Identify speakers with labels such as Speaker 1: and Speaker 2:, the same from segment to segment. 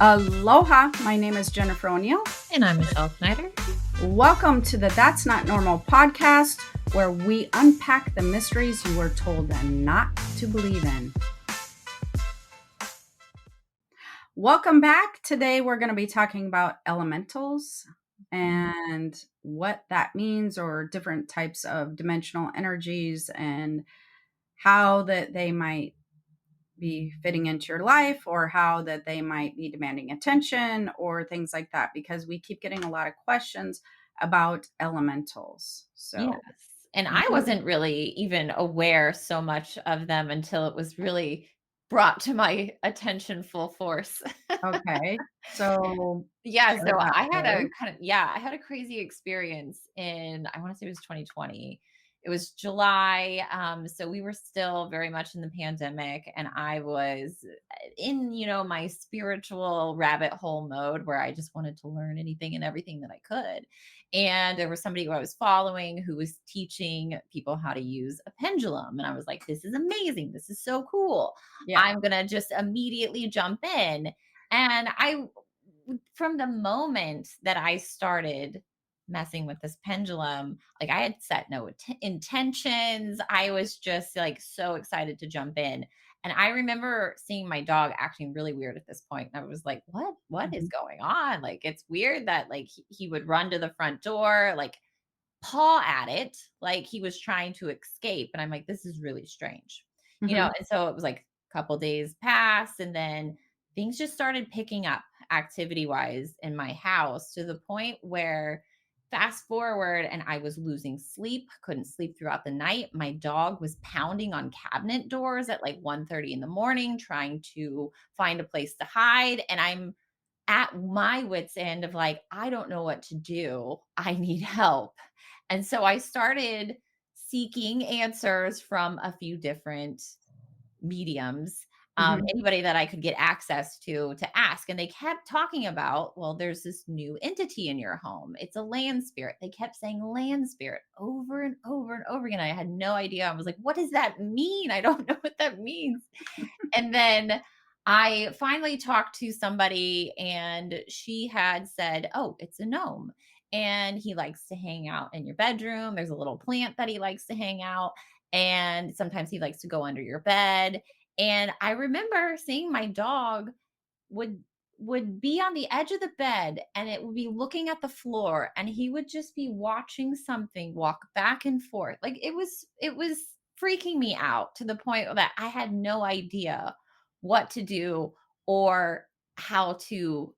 Speaker 1: Aloha, my name is Jennifer O'Neill.
Speaker 2: And I'm Michelle Snyder.
Speaker 1: Welcome to the That's Not Normal podcast, where we unpack the mysteries you were told not to believe in. Welcome back. Today we're going to be talking about elementals and what that means, or different types of dimensional energies and how that they might be fitting into your life, or how that they might be demanding attention or things like that, because we keep getting a lot of questions about elementals.
Speaker 2: Yes. And I wasn't really even aware so much of them until it was really brought to my attention full force.
Speaker 1: Okay, so
Speaker 2: Yeah,
Speaker 1: share
Speaker 2: so
Speaker 1: that
Speaker 2: I had a
Speaker 1: forward.
Speaker 2: I had a crazy experience in, I want to say it was 2020. It was July. So we were still very much in the pandemic, and I was in, my spiritual rabbit hole mode where I just wanted to learn anything and everything that I could. And there was somebody who I was following who was teaching people how to use a pendulum. And I was like, this is amazing. This is so cool.
Speaker 1: Yeah.
Speaker 2: I'm going to just immediately jump in. And from the moment that I started messing with this pendulum, like I had set no intentions. I was just like so excited to jump in. And I remember seeing my dog acting really weird at this point. And I was like, what is
Speaker 1: Mhm.
Speaker 2: going on? Like, it's weird that like he would run to the front door, like paw at it, like he was trying to escape. And I'm like, this is really strange.
Speaker 1: Mhm.
Speaker 2: And so it was like a couple days passed, and then things just started picking up activity wise in my house, to the point where fast forward and I was losing sleep, couldn't sleep throughout the night. My dog was pounding on cabinet doors at like 1:30 in the morning, trying to find a place to hide. And I'm at my wits end of like, I don't know what to do. I need help. And so I started seeking answers from a few different mediums,
Speaker 1: Mhm.
Speaker 2: anybody that I could get access to ask. And they kept talking about, well, there's this new entity in your home. It's a land spirit. They kept saying land spirit over and over and over again. I had no idea. I was like, what does that mean? I don't know what that means. And then I finally talked to somebody, and she had said, oh, it's a gnome. And he likes to hang out in your bedroom. There's a little plant that he likes to hang out. And sometimes he likes to go under your bed. And I remember seeing my dog would would be on the edge of the bed, and it would be looking at the floor, and he would just be watching something walk back and forth. Like it was freaking me out, to the point that I had no idea what to do or how to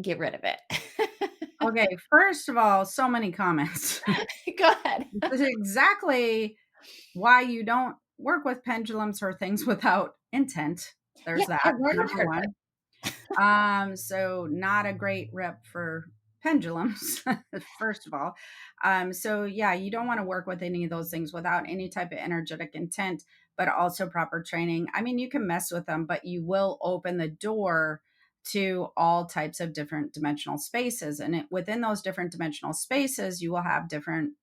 Speaker 2: get rid of it.
Speaker 1: Okay, first of all, so many comments.
Speaker 2: Go ahead.
Speaker 1: This is exactly why you don't work with pendulums or things without intent.
Speaker 2: Yeah,
Speaker 1: There's
Speaker 2: I
Speaker 1: that,
Speaker 2: learned the
Speaker 1: number
Speaker 2: hard way.
Speaker 1: one. So not a great rep for pendulums, first of all. So yeah, you don't want to work with any of those things without any type of energetic intent, but also proper training. I mean, you can mess with them, but you will open the door to all types of different dimensional spaces. And within those different dimensional spaces, you will have different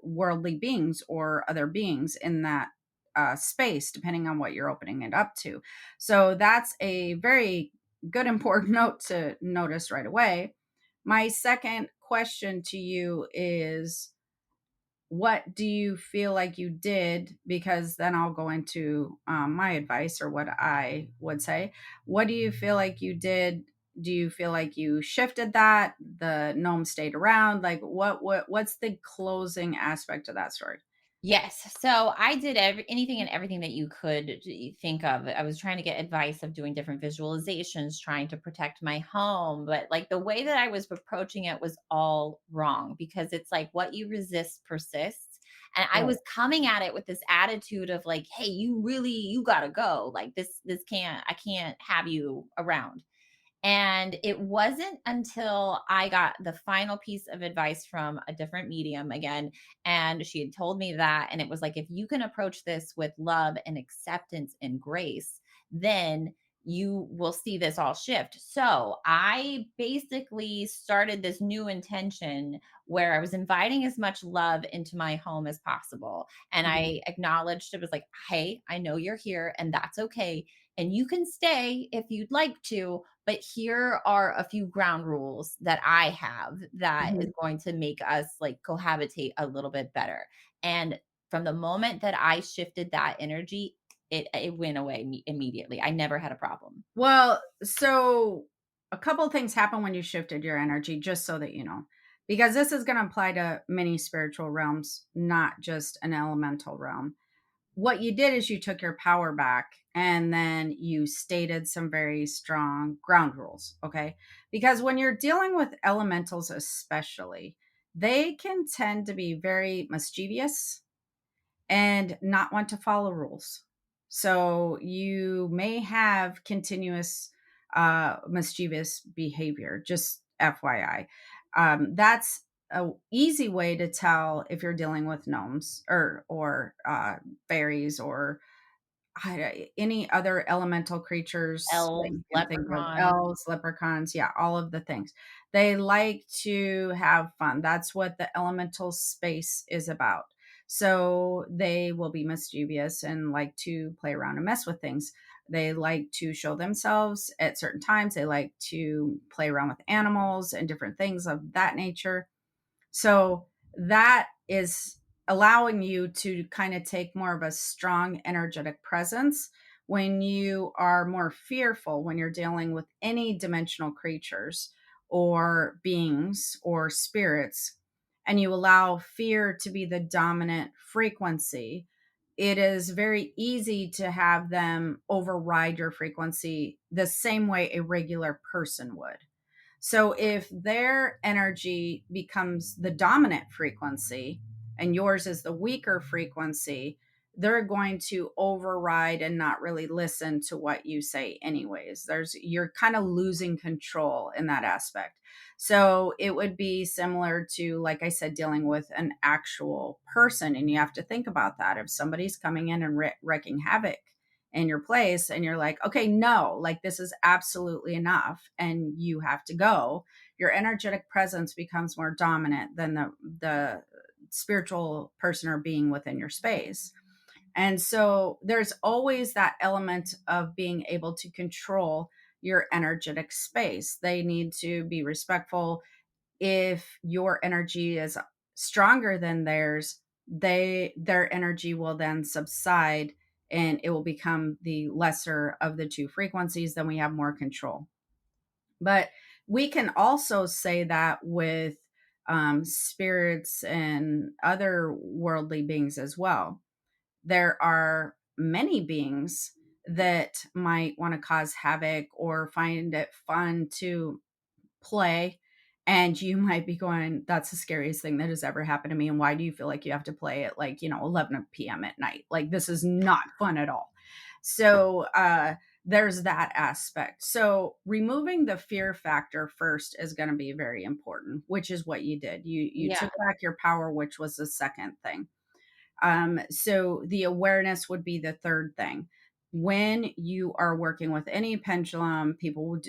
Speaker 1: worldly beings or other beings in that space, depending on what you're opening it up to. So that's a very good important note to notice right away. My second question to you is, what do you feel like you did? Because then I'll go into my advice, or what I would say. What do you feel like you did? Do you feel like you shifted that the gnome stayed around? Like what's the closing aspect of that story?
Speaker 2: Yes. So I did anything and everything that you could think of. I was trying to get advice of doing different visualizations, trying to protect my home. But like the way that I was approaching it was all wrong, because it's like what you resist persists. And I
Speaker 1: Right.
Speaker 2: was coming at it with this attitude of like, hey, you gotta go. Like I can't have you around. And it wasn't until I got the final piece of advice from a different medium again. And she had told me that. And it was like, if you can approach this with love and acceptance and grace, then you will see this all shift. So I basically started this new intention where I was inviting as much love into my home as possible. And
Speaker 1: Mhm.
Speaker 2: I acknowledged, it was like, hey, I know you're here, and that's okay. And you can stay if you'd like to, but here are a few ground rules that I have that is
Speaker 1: Mhm.
Speaker 2: going to make us like cohabitate a little bit better. And from the moment that I shifted that energy, it went away immediately. I never had a problem.
Speaker 1: Well, so a couple things happen when you shifted your energy, just so that you know, because this is going to apply to many spiritual realms, not just an elemental realm. What you did is you took your power back and then you stated some very strong ground rules. Okay. Because when you're dealing with elementals, especially, they can tend to be very mischievous and not want to follow rules. So you may have continuous mischievous behavior, just FYI. That's a easy way to tell if you're dealing with gnomes or fairies or any other elemental creatures that
Speaker 2: Elves,
Speaker 1: you can think of,
Speaker 2: leprechauns,
Speaker 1: elves, leprechauns, yeah, all of the things. They like to have fun. That's what the elemental space is about. So they will be mischievous and like to play around and mess with things. They like to show themselves at certain times. They like to play around with animals and different things of that nature. So that is allowing you to kind of take more of a strong energetic presence when you are more fearful when you're dealing with any dimensional creatures or beings or spirits, and you allow fear to be the dominant frequency. It is very easy to have them override your frequency the same way a regular person would. So if their energy becomes the dominant frequency and yours is the weaker frequency, they're going to override and not really listen to what you say anyways. You're kind of losing control in that aspect. So it would be similar to, like I said, dealing with an actual person, and you have to think about that. If somebody's coming in and wreaking havoc in your place and you're like, okay, no, like this is absolutely enough and you have to go, your energetic presence becomes more dominant than the spiritual person or being within your space. And so there's always that element of being able to control your energetic space. They need to be respectful. If your energy is stronger than theirs, their energy will then subside and it will become the lesser of the two frequencies. Then we have more control. But we can also say that with spirits and other worldly beings as well. There are many beings that might want to cause havoc or find it fun to play, and you might be going, that's the scariest thing that has ever happened to me, and why do you feel like you have to play at, like, 11 p.m. at night? Like, this is not fun at all. So there's that aspect. So removing the fear factor first is going to be very important, which is what you did. You
Speaker 2: yeah,
Speaker 1: took back your power, which was the second thing. So the awareness would be the third thing. When you are working with any pendulum,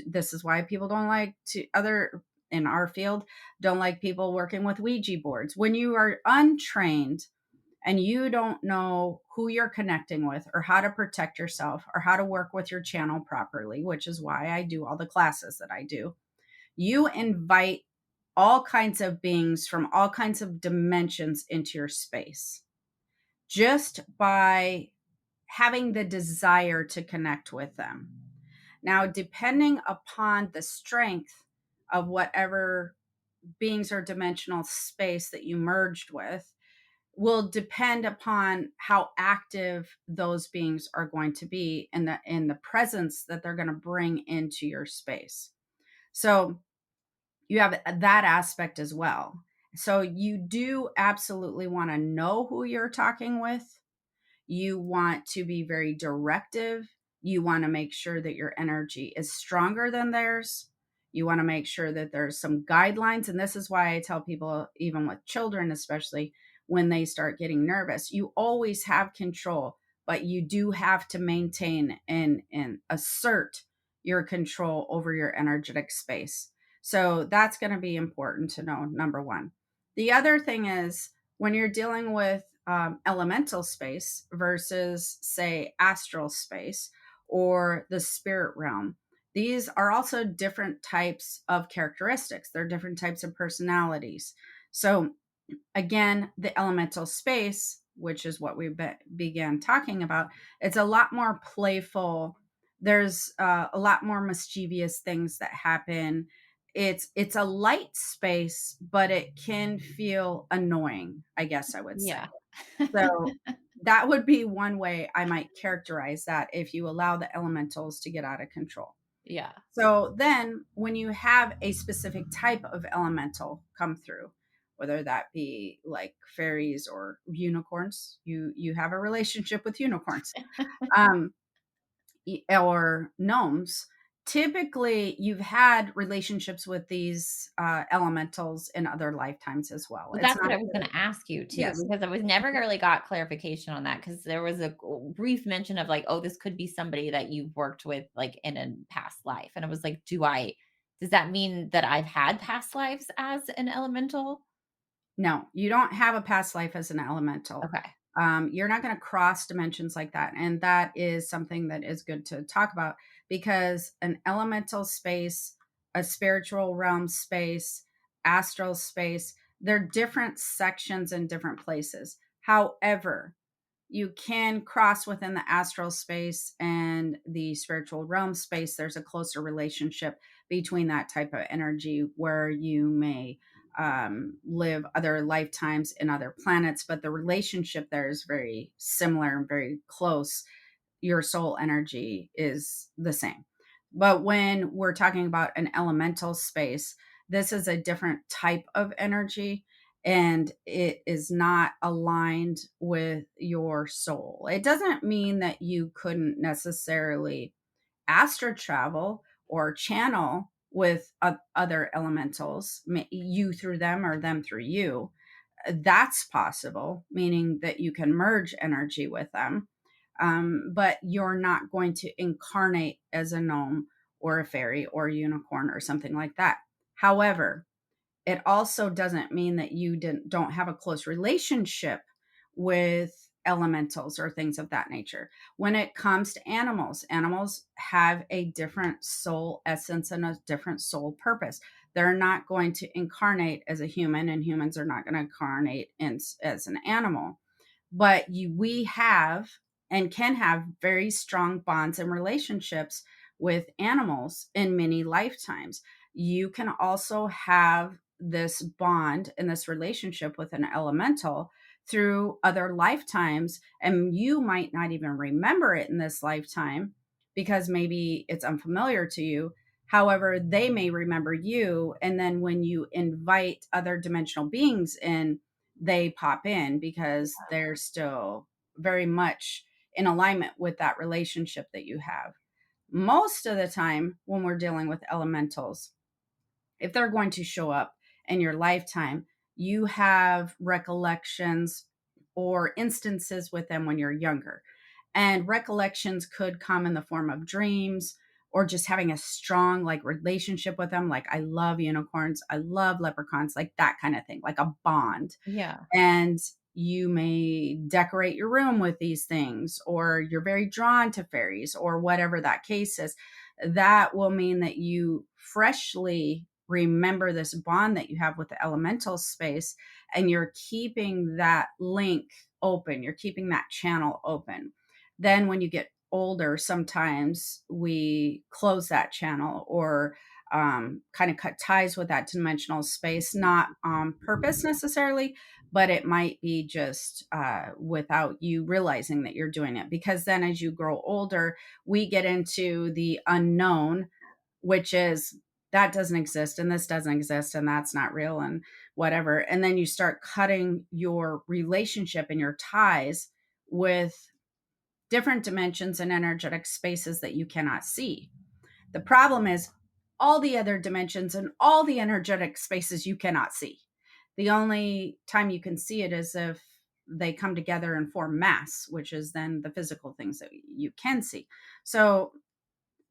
Speaker 1: this is why people don't like to other in our field don't like people working with Ouija boards. When you are untrained and you don't know who you're connecting with or how to protect yourself or how to work with your channel properly, which is why I do all the classes that I do, you invite all kinds of beings from all kinds of dimensions into your space just by having the desire to connect with them. Now, depending upon the strength of whatever beings or dimensional space that you merged with, will depend upon how active those beings are going to be and the presence that they're going to bring into your space. So you have that aspect as well. So you do absolutely want to know who you're talking with. You want to be very directive. You want to make sure that your energy is stronger than theirs. You want to make sure that there's some guidelines. And this is why I tell people, even with children, especially when they start getting nervous, you always have control, but you do have to maintain and assert your control over your energetic space. So that's going to be important to know, number one. The other thing is when you're dealing with elemental space versus, say, astral space or the spirit realm. these are also different types of characteristics. They're different types of personalities. So again, the elemental space, which is what we began talking about, it's a lot more playful. There's a lot more mischievous things that happen. It's a light space, but it can feel annoying, I guess I would say.
Speaker 2: Yeah.
Speaker 1: So that would be one way I might characterize that if you allow the elementals to get out of control.
Speaker 2: Yeah.
Speaker 1: So then, when you have a specific type of elemental come through, whether that be like fairies or unicorns, you have a relationship with unicorns, um, or gnomes. Typically, you've had relationships with these elementals in other lifetimes as well.
Speaker 2: Well,
Speaker 1: It's
Speaker 2: that's
Speaker 1: not
Speaker 2: what I was gonna ask you too,
Speaker 1: yes,
Speaker 2: because I was never really got clarification on that, because there was a brief mention of like, "Oh, this could be somebody that you've worked with, like, in a past life." And I was like, does that mean that I've had past lives as an elemental?"
Speaker 1: no, you don't have a past life as an elemental.
Speaker 2: Okay.
Speaker 1: You're not going to cross dimensions like that. And that is something that is good to talk about because an elemental space, a spiritual realm space, astral space, they're different sections in different places. However, you can cross within the astral space and the spiritual realm space. There's a closer relationship between that type of energy where you may live other lifetimes in other planets, but the relationship there is very similar and very close. Your soul energy is the same. But when we're talking about an elemental space, this is a different type of energy and it is not aligned with your soul. It doesn't mean that you couldn't necessarily astral travel or channel with other elementals, you through them or them through you. That's possible, meaning that you can merge energy with them. But you're not going to incarnate as a gnome or a fairy or a unicorn or something like that. However, it also doesn't mean that you don't have a close relationship with elementals or things of that nature. When it comes to animals, animals have a different soul essence and a different soul purpose. They're not going to incarnate as a human, and humans are not going to incarnate as an animal. But we have and can have very strong bonds and relationships with animals in many lifetimes. You can also have this bond and this relationship with an elemental through other lifetimes, and you might not even remember it in this lifetime because maybe it's unfamiliar to you. However, they may remember you, and then when you invite other dimensional beings in, they pop in because they're still very much in alignment with that relationship that you have. Most of the time, when we're dealing with elementals, if they're going to show up in your lifetime, you have recollections or instances with them when you're younger. And recollections could come in the form of dreams or just having a strong like relationship with them. Like, I love unicorns, I love leprechauns, like that kind of thing, like a bond.
Speaker 2: Yeah.
Speaker 1: And you may decorate your room with these things, or you're very drawn to fairies, or whatever that case is. That will mean that you freshly remember this bond that you have with the elemental space, and you're keeping that link open, you're keeping that channel open. Then, when you get older, sometimes we close that channel or kind of cut ties with that dimensional space, not on purpose necessarily, but it might be just without you realizing that you're doing it. Because then as you grow older, we get into the unknown, which is that doesn't exist and this doesn't exist and that's not real and whatever. And then you start cutting your relationship and your ties with different dimensions and energetic spaces that you cannot see. The problem is all the other dimensions and all the energetic spaces you cannot see. The only time you can see it is if they come together and form mass, which is then the physical things that you can see. So,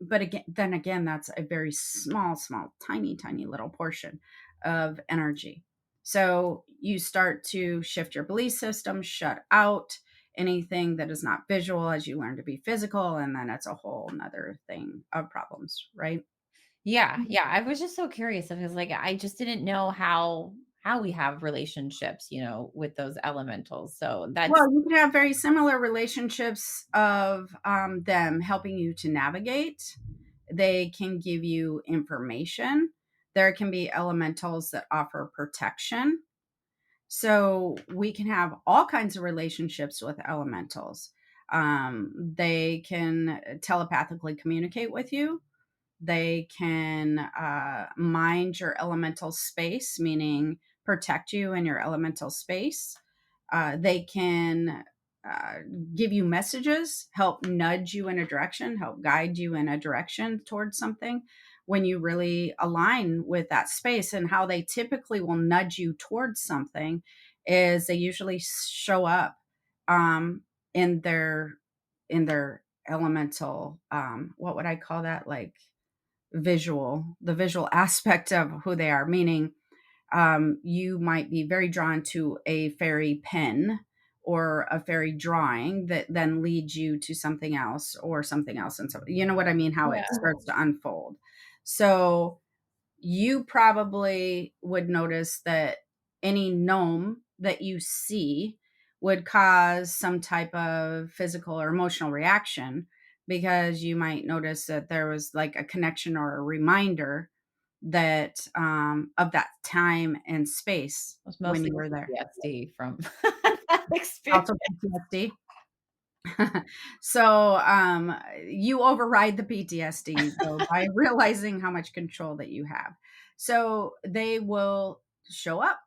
Speaker 1: but again, then again, that's a very small, tiny little portion of energy. So you start to shift your belief system, shut out, anything that is not visual as you learn to be physical, and then it's a whole nother thing of problems, right?
Speaker 2: Yeah, yeah, I was just so curious because, like, I just didn't know how we have relationships, with those elementals, so that's
Speaker 1: Well, you can have very similar relationships of them helping you to navigate. They can give you information. There can be elementals that offer protection. So we can have all kinds of relationships with elementals. They can telepathically communicate with you. They can mind your elemental space, meaning protect you in your elemental space. They can uh, give you messages, help nudge you in a direction, help guide you in a direction towards something when you really align with that space. And how they typically will nudge you towards something is they usually show up um, in their elemental, what would I call that, like the visual aspect of who they are, meaning you might be very drawn to a fairy pen or a fairy drawing that then leads you to something else or something else. And so, you know what I mean? How it
Speaker 2: yeah.
Speaker 1: starts to unfold. So, you probably would notice that any gnome that you see would cause some type of physical or emotional reaction because you might notice that there was like a connection or a reminder that of that time and space
Speaker 2: It was
Speaker 1: when
Speaker 2: mostly
Speaker 1: you were there.
Speaker 2: PTSD from that experience.
Speaker 1: Also PTSD. So you override the PTSD though by realizing how much control that you have. So they will show up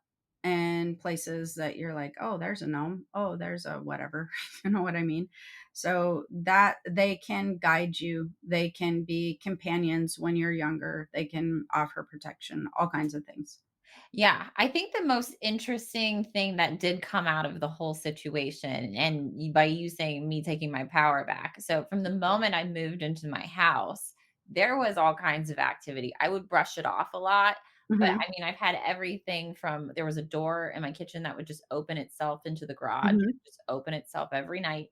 Speaker 1: in places that you're like, oh, there's a gnome. Oh, there's a whatever. You know what I mean? So that they can guide you. They can be companions when you're younger. They can offer protection, all kinds of things.
Speaker 2: Yeah, I think the most interesting thing that did come out of the whole situation, and by you saying me taking my power back. So, from the moment I moved into my house, there was all kinds of activity. I would brush it off a lot, but
Speaker 1: Hmm.
Speaker 2: I mean, I've had everything from there was a door in my kitchen that would just open itself into the garage,
Speaker 1: Hmm.
Speaker 2: just open itself every night.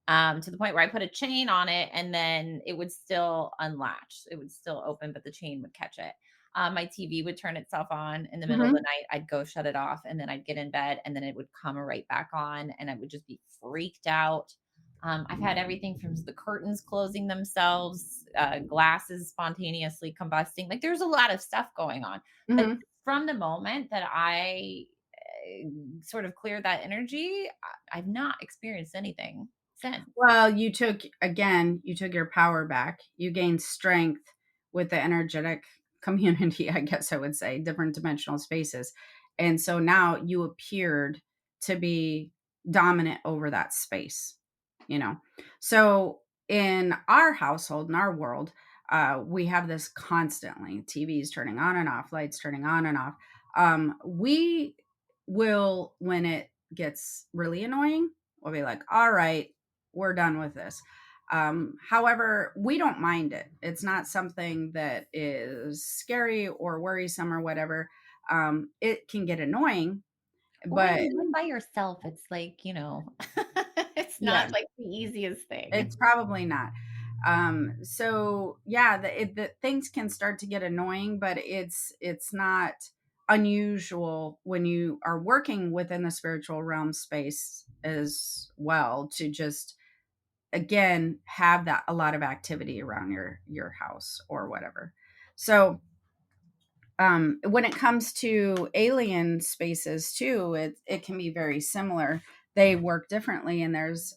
Speaker 2: To the point where I put a chain on it and then it would still unlatch. It would still open, but the chain would catch it. My TV would turn itself on in the middle of the
Speaker 1: Hmm.
Speaker 2: night. I'd go shut it off and then I'd get in bed and then it would come right back on and I would just be freaked out. I've had everything from the curtains closing themselves, glasses spontaneously combusting. Like there's a lot of stuff going on. But
Speaker 1: Hmm.
Speaker 2: from the moment that I sort of cleared that energy, I've not experienced anything since.
Speaker 1: Well, you took your power back. You gained strength with the energetic community, I guess I would say, different dimensional spaces. And so now you appeared to be dominant over that space, you know. So in our household, in our world, we have this constantly TVs turning on and off, lights turning on and off. We will, when it gets really annoying, we'll be like, all right, we're done with this. However, we don't mind it. It's not something that is scary or worrisome or whatever. It can get annoying,
Speaker 2: Well, when
Speaker 1: but
Speaker 2: you live by yourself, it's like, it's
Speaker 1: yeah,
Speaker 2: not like the easiest thing.
Speaker 1: it's probably not. So yeah, the things can start to get annoying, but it's not unusual when you are working within the spiritual realm space as well to just again have that a lot of activity around your house or whatever. So when it comes to alien spaces too, it can be very similar. They work differently and there's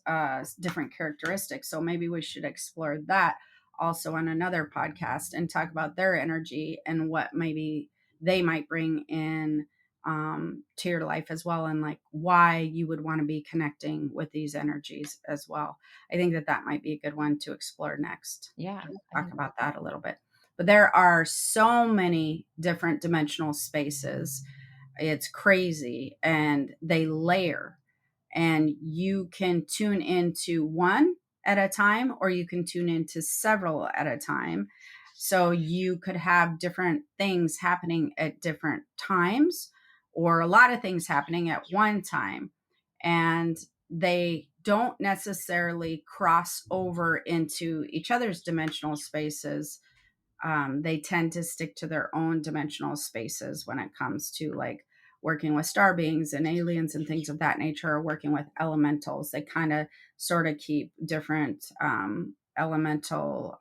Speaker 1: different characteristics, so maybe we should explore that also on another podcast and talk about their energy and what maybe they might bring in to your life as well, and like why you would want to be connecting with these energies as well. I think that that might be a good one to explore next.
Speaker 2: Yeah, I
Speaker 1: Talk
Speaker 2: think
Speaker 1: about that a little bit. But there are so many different dimensional spaces. It's crazy. And they layer. And you can tune into one at a time, or you can tune into several at a time. So you could have different things happening at different times, or a lot of things happening at one time. And they don't necessarily cross over into each other's dimensional spaces. They tend to stick to their own dimensional spaces when it comes to like working with star beings and aliens and things of that nature, or working with elementals. They kind of sort of keep different elemental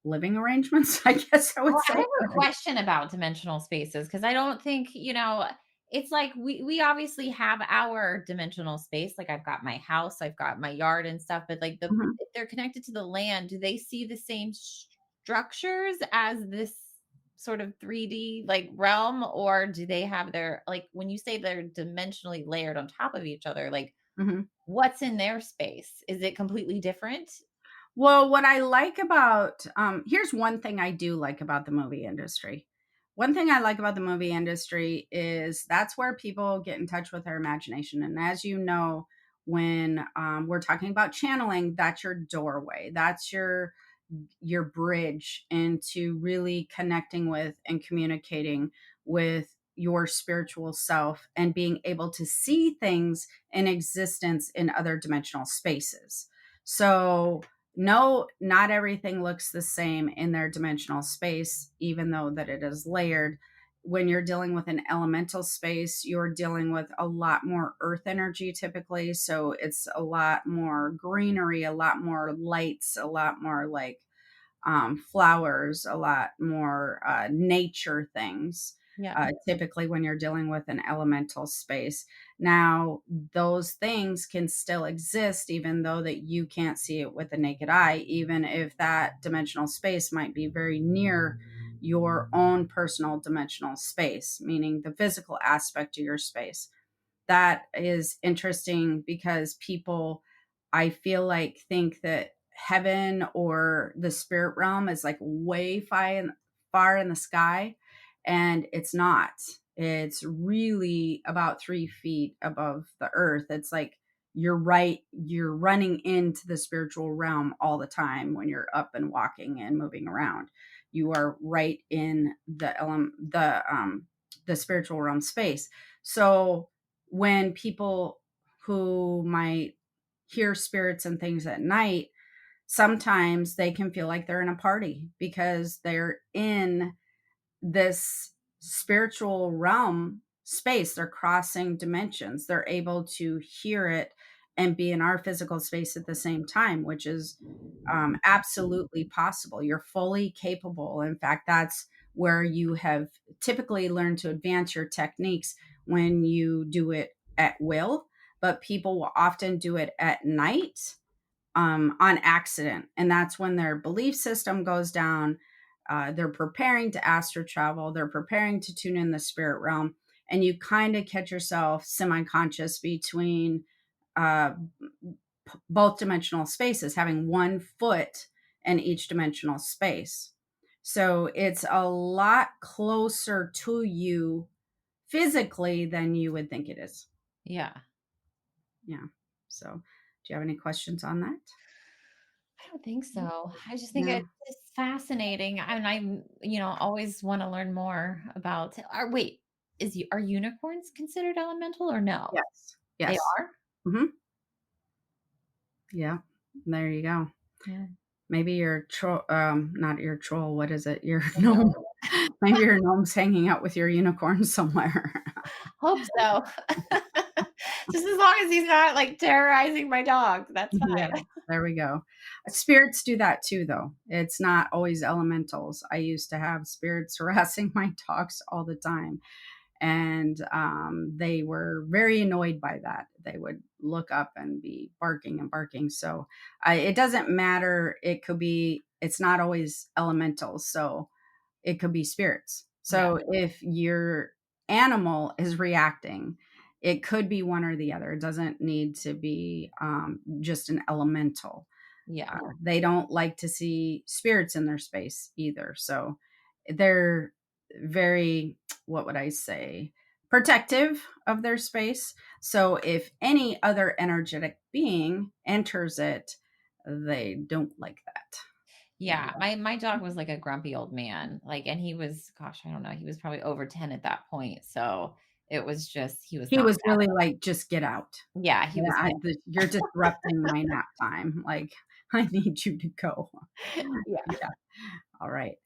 Speaker 1: living arrangements, I guess I would
Speaker 2: Well, I
Speaker 1: say.
Speaker 2: have a question about dimensional spaces because I don't think, it's like we obviously have our dimensional space. Like I've got my house, I've got my yard and stuff, but like
Speaker 1: Mhm,
Speaker 2: if they're connected to the land, do they see the same structures as this sort of 3D like realm, or do they have their, like when you say they're dimensionally layered on top of each other, like
Speaker 1: mhm.
Speaker 2: what's in their space? Is it completely different?
Speaker 1: Well, what I like about here's one thing I do like about the movie industry. One thing I like about the movie industry is that's where people get in touch with their imagination. And as you know, when we're talking about channeling, that's your doorway. That's your bridge into really connecting with and communicating with your spiritual self and being able to see things in existence in other dimensional spaces. So, no, not everything looks the same in their dimensional space, even though that it is layered. When you're dealing with an elemental space, you're dealing with a lot more earth energy typically. So it's a lot more greenery, a lot more lights, a lot more like flowers, a lot more nature things.
Speaker 2: Yeah.
Speaker 1: Typically, when you're dealing with an elemental space, now those things can still exist, even though that you can't see it with the naked eye. Even if that dimensional space might be very near your own personal dimensional space, meaning the physical aspect of your space. That is interesting because people, I feel like, think that heaven or the spirit realm is like way far in the sky, and it's not. It's really about 3 feet above the earth. It's like you're running into the spiritual realm all the time when you're up and walking and moving around. You are right in the spiritual realm space. So when people who might hear spirits and things at night, sometimes they can feel like they're in a party because they're in this spiritual realm space. They're crossing dimensions. They're able to hear it and be in our physical space at the same time, which is absolutely possible. You're fully capable. In fact, that's where you have typically learned to advance your techniques when you do it at will. But people will often do it at night on accident. And that's when their belief system goes down. They're preparing to astral travel, they're preparing to tune in the spirit realm. And you kind of catch yourself semi conscious between uh, both dimensional spaces, having one foot in each dimensional space. So it's a lot closer to you physically than you would think it is.
Speaker 2: Yeah.
Speaker 1: Yeah. So, do you have any questions on that?
Speaker 2: I don't think so. I just think
Speaker 1: Yeah.
Speaker 2: it's fascinating, and always wanna learn more about wait, are unicorns considered elemental or no?
Speaker 1: Yes.
Speaker 2: They
Speaker 1: Yes.
Speaker 2: are?
Speaker 1: Mhm. Yeah. There you go.
Speaker 2: Yeah.
Speaker 1: Maybe your troll, not your troll, what is it? Your
Speaker 2: I
Speaker 1: gnome.
Speaker 2: know.
Speaker 1: Maybe your gnome's hanging out with your unicorn somewhere.
Speaker 2: Hope so. Just as long as he's not, like, terrorizing my dog, that's
Speaker 1: Yeah,
Speaker 2: fine.
Speaker 1: there we go. Spirits do that too, though. It's not always elementals. I used to have spirits harassing my dogs all the time, and they were very annoyed by that. They would look up and be barking and barking. So it doesn't matter. It's not always elementals. So it could be spirits.
Speaker 2: Yeah,
Speaker 1: So if your animal is reacting, it could be one or the other. It doesn't need to be just an elemental.
Speaker 2: yeah,
Speaker 1: They don't like to see spirits in their space either. So they're very, what would I say, protective of their space. So if any other energetic being enters it, they don't like that. There you
Speaker 2: yeah. My dog was like a grumpy old man, like, and he was, gosh, I don't know, he was probably over 10 at that point, so It was just he was
Speaker 1: He
Speaker 2: not
Speaker 1: was really like, "Just get out.
Speaker 2: yeah, he
Speaker 1: Yeah,
Speaker 2: was
Speaker 1: you're disrupting my nap time, like, I need you to go."
Speaker 2: yeah.
Speaker 1: Yeah, all right.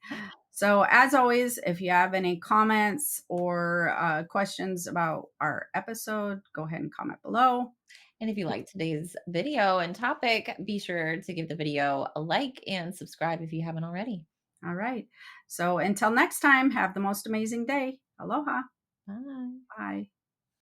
Speaker 1: So, as always, if you have any comments or, questions about our episode, go ahead and comment below.
Speaker 2: And if you like today's video and topic, be sure to give the video a like and subscribe if you haven't already.
Speaker 1: All right. So, until next time, have the most amazing day. Aloha.
Speaker 2: Bye.
Speaker 1: Bye.